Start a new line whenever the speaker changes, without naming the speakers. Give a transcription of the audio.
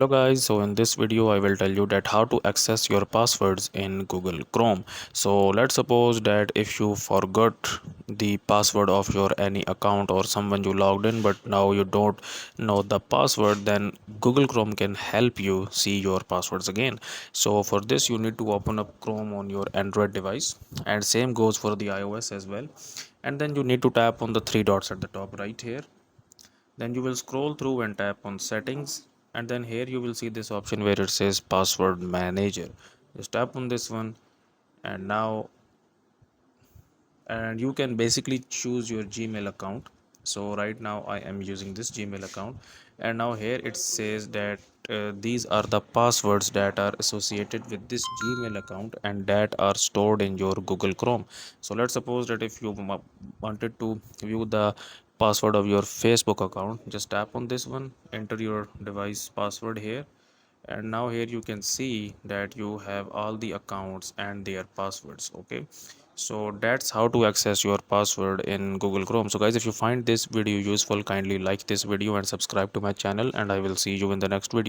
Hello guys, so in this video I will tell you that how to access your passwords in Google Chrome. So let's suppose that if you forgot the password of your any account or someone you logged in but now you don't know the password, then Google Chrome can help you see your passwords again. So for this you need to open up Chrome on your Android device, and same goes for the iOS as well. And then you need to tap on the three dots at the top right here. Then you will scroll through and tap on settings, and then here you will see this option where it says password manager. Just tap on this one, and now and you can basically choose your Gmail account. So right now I am using this Gmail account, and now here it says that these are the passwords that are associated with this Gmail account and that are stored in your Google Chrome. So let's suppose that if you wanted to view the password of your Facebook account, just tap on this one, enter your device password here, and now here you can see that you have all the accounts and their passwords. Okay, so that's how to access your password in Google Chrome. So guys, if you find this video useful, kindly like this video and subscribe to my channel, and I will see you in the next video.